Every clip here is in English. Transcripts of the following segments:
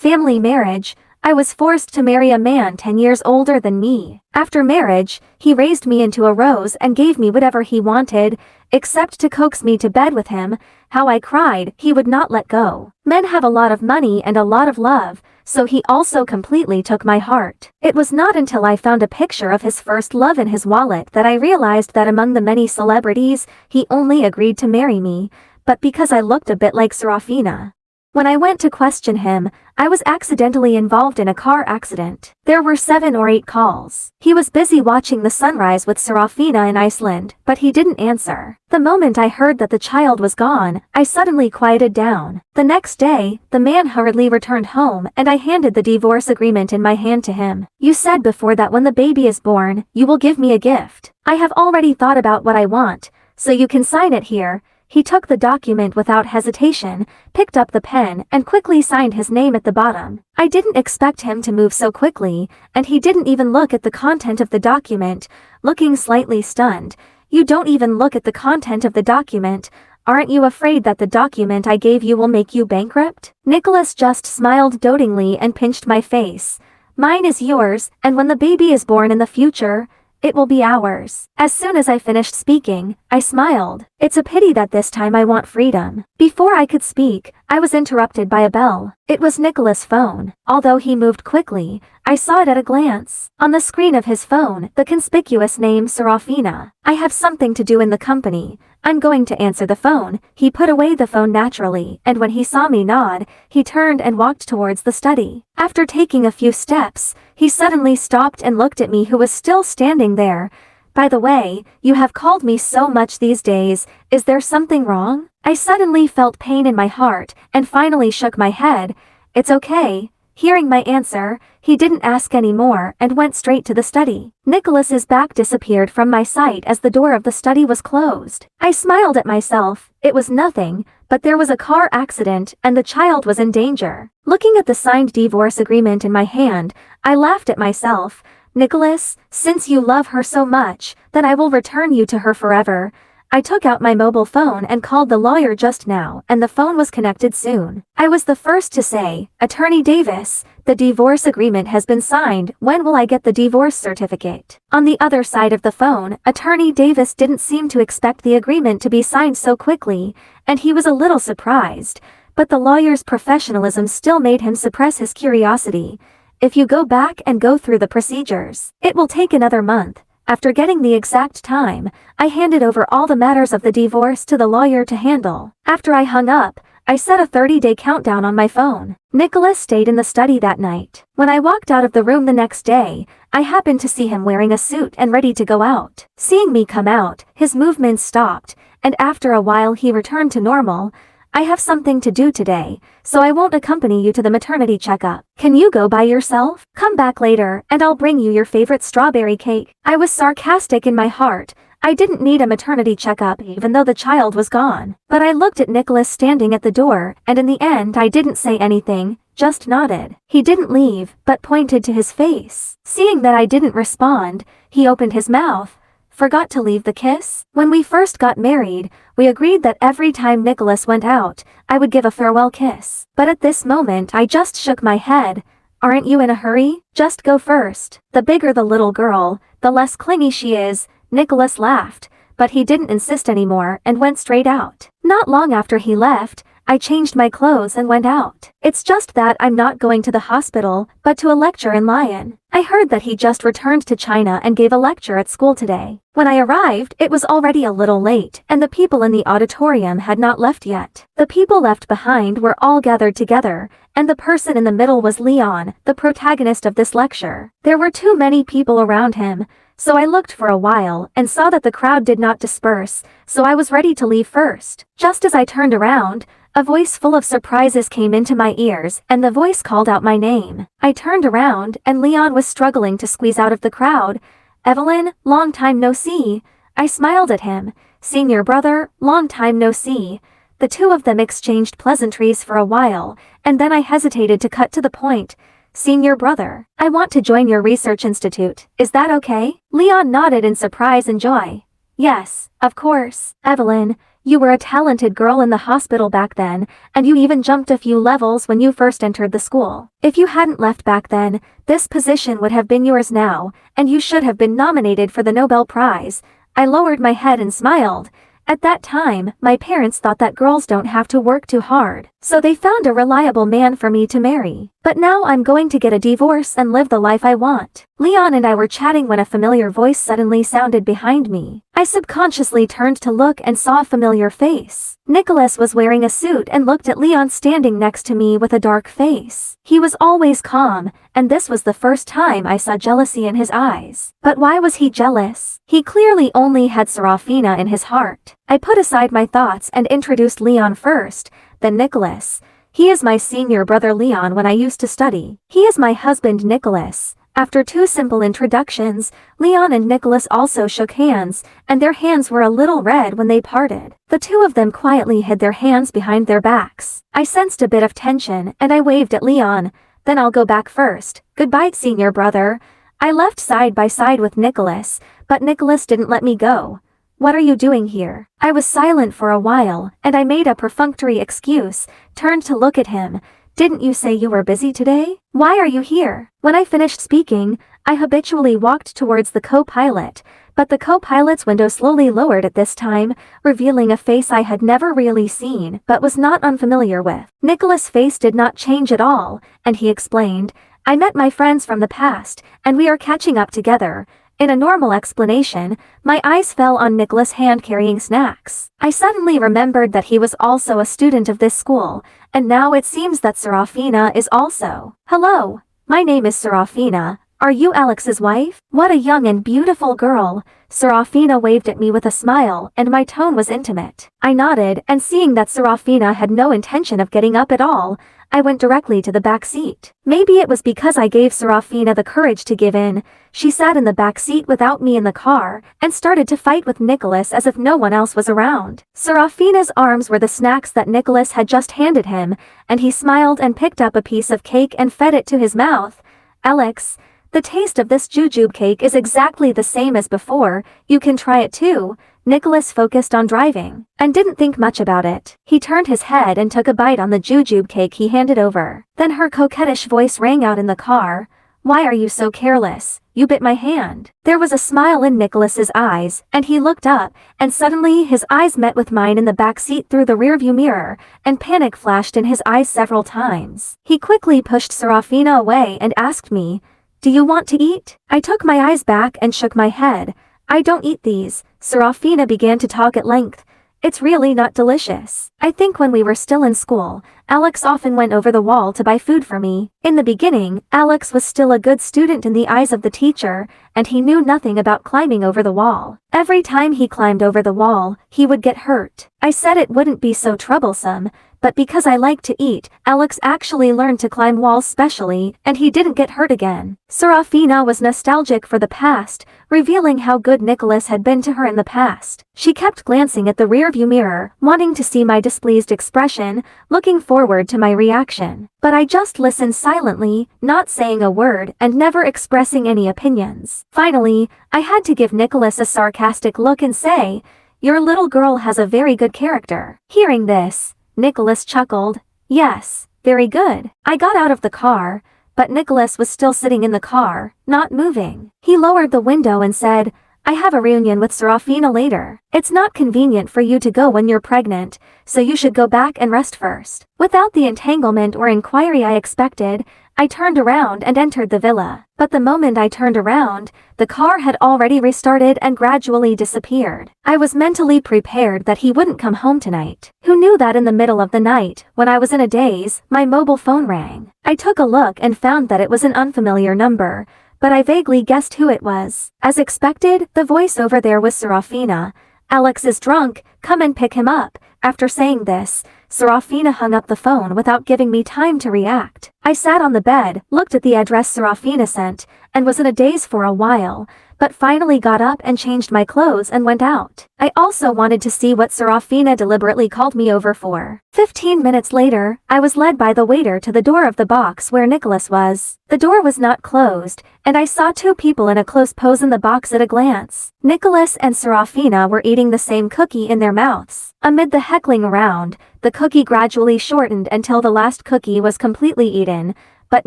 Family marriage. I was forced to marry a man 10 years older than me. After marriage, he raised me into a rose and gave me whatever he wanted, except to coax me to bed with him. How I cried, he would not let go. Men have a lot of money and a lot of love, so he also completely took my heart. It was not until I found a picture of his first love in his wallet that I realized that among the many celebrities, he only agreed to marry me, but because I looked a bit like Serafina. When I went to question him, I was accidentally involved in a car accident. There were 7 or 8 calls. He was busy watching the sunrise with Serafina in Iceland, but he didn't answer. The moment I heard that the child was gone, I suddenly quieted down. The next day, the man hurriedly returned home and I handed the divorce agreement in my hand to him. You said before that when the baby is born, you will give me a gift. I have already thought about what I want, so you can sign it here. He took the document without hesitation, picked up the pen and quickly signed his name at the bottom. I didn't expect him to move so quickly, and he didn't even look at the content of the document, looking slightly stunned. You don't even look at the content of the document. Aren't you afraid that the document I gave you will make you bankrupt? Nicholas just smiled dotingly and pinched my face. Mine is yours, and when the baby is born in the future, it will be ours. As soon as I finished speaking, I smiled. It's a pity that this time I want freedom. Before I could speak, I was interrupted by a bell. It was Nicholas' phone. Although he moved quickly, I saw it at a glance. On the screen of his phone, the conspicuous name Serafina. I have something to do in the company. I'm going to answer the phone. He put away the phone naturally, and when he saw me nod, he turned and walked towards the study. After taking a few steps, he suddenly stopped and looked at me who was still standing there. By the way, you have called me so much these days, is there something wrong? I suddenly felt pain in my heart, and finally shook my head. It's okay. Hearing my answer, he didn't ask any more and went straight to the study. Nicholas's back disappeared from my sight as the door of the study was closed. I smiled at myself. It was nothing, but there was a car accident and the child was in danger. Looking at the signed divorce agreement in my hand, I laughed at myself. Nicholas, since you love her so much, then I will return you to her forever. I took out my mobile phone and called the lawyer just now, and the phone was connected soon. I was the first to say, Attorney Davis, the divorce agreement has been signed. When will I get the divorce certificate? On the other side of the phone, Attorney Davis didn't seem to expect the agreement to be signed so quickly, and he was a little surprised, but the lawyer's professionalism still made him suppress his curiosity. If you go back and go through the procedures, it will take another month. After getting the exact time, I handed over all the matters of the divorce to the lawyer to handle. After I hung up, I set a 30-day countdown on my phone. Nicholas stayed in the study that night. When I walked out of the room the next day, I happened to see him wearing a suit and ready to go out. Seeing me come out, his movements stopped, and after a while he returned to normal. I have something to do today, so I won't accompany you to the maternity checkup. Can you go by yourself? Come back later, and I'll bring you your favorite strawberry cake. I was sarcastic in my heart. I didn't need a maternity checkup even though the child was gone. But I looked at Nicholas standing at the door, and in the end I didn't say anything, just nodded. He didn't leave, but pointed to his face. Seeing that I didn't respond, he opened his mouth. Forgot to leave the kiss? When we first got married, we agreed that every time Nicholas went out, I would give a farewell kiss. But at this moment I just shook my head. Aren't you in a hurry? Just go first. The bigger the little girl, the less clingy she is. Nicholas laughed, but he didn't insist anymore and went straight out. Not long after he left, I changed my clothes and went out. It's just that I'm not going to the hospital, but to a lecture in Lyon. I heard that he just returned to China and gave a lecture at school today. When I arrived, it was already a little late, and the people in the auditorium had not left yet. The people left behind were all gathered together, and the person in the middle was Leon, the protagonist of this lecture. There were too many people around him, so I looked for a while and saw that the crowd did not disperse, so I was ready to leave first. Just as I turned around, a voice full of surprises came into my ears, and the voice called out my name. I turned around, and Leon was struggling to squeeze out of the crowd. Evelyn, long time no see. I smiled at him. Senior brother, long time no see. The two of them exchanged pleasantries for a while, and then I hesitated to cut to the point. Senior brother, I want to join your research institute. Is that okay? Leon nodded in surprise and joy. Yes, of course. Evelyn, You were a talented girl in the hospital back then, and you even jumped a few levels when you first entered the school. If you hadn't left back then, this position would have been yours now, and you should have been nominated for the Nobel Prize." I lowered my head and smiled. At that time, my parents thought that girls don't have to work too hard, so they found a reliable man for me to marry. But now I'm going to get a divorce and live the life I want. Leon and I were chatting when a familiar voice suddenly sounded behind me. I subconsciously turned to look and saw a familiar face. Nicholas was wearing a suit and looked at Leon standing next to me with a dark face. He was always calm, and this was the first time I saw jealousy in his eyes. But why was he jealous? He clearly only had Serafina in his heart. I put aside my thoughts and introduced Leon first, then Nicholas. "He is my senior brother Leon when I used to study. He is my husband Nicholas." After two simple introductions, Leon and Nicholas also shook hands, and their hands were a little red when they parted. The two of them quietly hid their hands behind their backs. I sensed a bit of tension, and I waved at Leon. "Then I'll go back first. Goodbye, senior brother." I left side by side with Nicholas, but Nicholas didn't let me go. "What are you doing here?" I was silent for a while, and I made a perfunctory excuse, turned to look at him. "Didn't you say you were busy today? Why are you here?" When I finished speaking, I habitually walked towards the co-pilot, but the co-pilot's window slowly lowered at this time, revealing a face I had never really seen but was not unfamiliar with. Nicholas' face did not change at all, and he explained, "I met my friends from the past, and we are catching up together." In a normal explanation, my eyes fell on Nicholas' hand carrying snacks. I suddenly remembered that he was also a student of this school, and now it seems that Serafina is also. "Hello, my name is Serafina. Are you Alex's wife?" "What a young and beautiful girl." Serafina waved at me with a smile, and my tone was intimate. I nodded, and seeing that Serafina had no intention of getting up at all, I went directly to the back seat. Maybe it was because I gave Serafina the courage to give in. She sat in the back seat without me in the car, and started to fight with Nicholas as if no one else was around. Serafina's arms were the snacks that Nicholas had just handed him, and he smiled and picked up a piece of cake and fed it to his mouth. "Alex, the taste of this jujube cake is exactly the same as before, you can try it too." Nicholas focused on driving, and didn't think much about it. He turned his head and took a bite on the jujube cake he handed over. Then her coquettish voice rang out in the car. "Why are you so careless? You bit my hand." There was a smile in Nicholas's eyes, and he looked up, and suddenly his eyes met with mine in the back seat through the rearview mirror, and panic flashed in his eyes several times. He quickly pushed Serafina away and asked me, "Do you want to eat?" I took my eyes back and shook my head. "I don't eat these." Serafina began to talk at length. "It's really not delicious. I think when we were still in school, Alex often went over the wall to buy food for me. In the beginning, Alex was still a good student in the eyes of the teacher, and he knew nothing about climbing over the wall. Every time he climbed over the wall, he would get hurt. I said it wouldn't be so troublesome, but because I like to eat, Alex actually learned to climb walls specially, and he didn't get hurt again." Serafina was nostalgic for the past, revealing how good Nicholas had been to her in the past. She kept glancing at the rearview mirror, wanting to see my displeased expression, looking forward to my reaction. But I just listened silently, not saying a word and never expressing any opinions. Finally, I had to give Nicholas a sarcastic look and say, "Your little girl has a very good character." Hearing this, Nicholas chuckled. "Yes, very good." I got out of the car, but Nicholas was still sitting in the car, not moving. He lowered the window and said, "I have a reunion with Serafina later. It's not convenient for you to go when you're pregnant, so you should go back and rest first." Without the entanglement or inquiry I expected, I turned around and entered the villa. But the moment I turned around, the car had already restarted and gradually disappeared. I was mentally prepared that he wouldn't come home tonight. Who knew that in the middle of the night, when I was in a daze, my mobile phone rang. I took a look and found that it was an unfamiliar number, but I vaguely guessed who it was. As expected, the voice over there was Serafina. "Alex is drunk, come and pick him up." After saying this, Serafina hung up the phone without giving me time to react. I sat on the bed, looked at the address Serafina sent, and was in a daze for a while, but finally got up and changed my clothes and went out. I also wanted to see what Serafina deliberately called me over for. 15 minutes later, I was led by the waiter to the door of the box where Nicholas was. The door was not closed, and I saw two people in a close pose in the box at a glance. Nicholas and Serafina were eating the same cookie in their mouths. Amid the heckling around, the cookie gradually shortened until the last cookie was completely eaten, but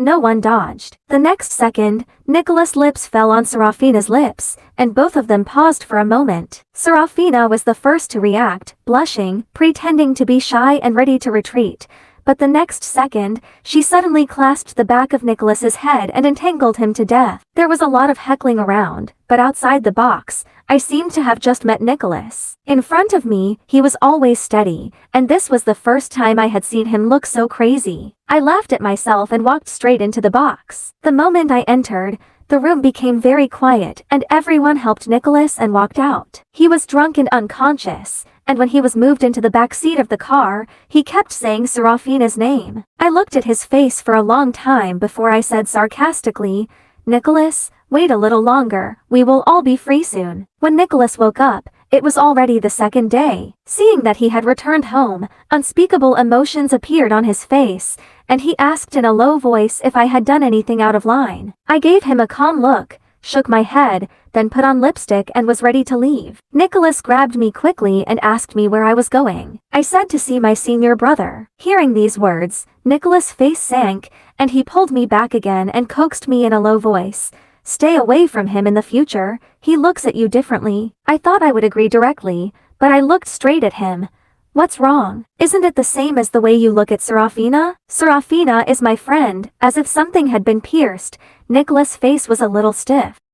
no one dodged. The next second, Nicholas' lips fell on Serafina's lips, and both of them paused for a moment. Serafina was the first to react, blushing, pretending to be shy and ready to retreat. But the next second, she suddenly clasped the back of Nicholas's head and entangled him to death. There was a lot of heckling around, but outside the box, I seemed to have just met Nicholas. In front of me, he was always steady, and this was the first time I had seen him look so crazy. I laughed at myself and walked straight into the box. The moment I entered, the room became very quiet and everyone helped Nicholas and walked out. He was drunk and unconscious, and when he was moved into the back seat of the car, he kept saying Serafina's name. I looked at his face for a long time before I said sarcastically, "Nicholas, wait a little longer, we will all be free soon." When Nicholas woke up, it was already the second day. Seeing that he had returned home, unspeakable emotions appeared on his face, and he asked in a low voice if I had done anything out of line. I gave him a calm look, shook my head, then put on lipstick and was ready to leave. Nicholas grabbed me quickly and asked me where I was going. I said to see my senior brother. Hearing these words, Nicholas' face sank, and he pulled me back again and coaxed me in a low voice. "Stay away from him in the future, he looks at you differently." I thought I would agree directly, but I looked straight at him. "What's wrong? Isn't it the same as the way you look at Serafina?" "Serafina is my friend," as if something had been pierced. Nicholas' face was a little stiff.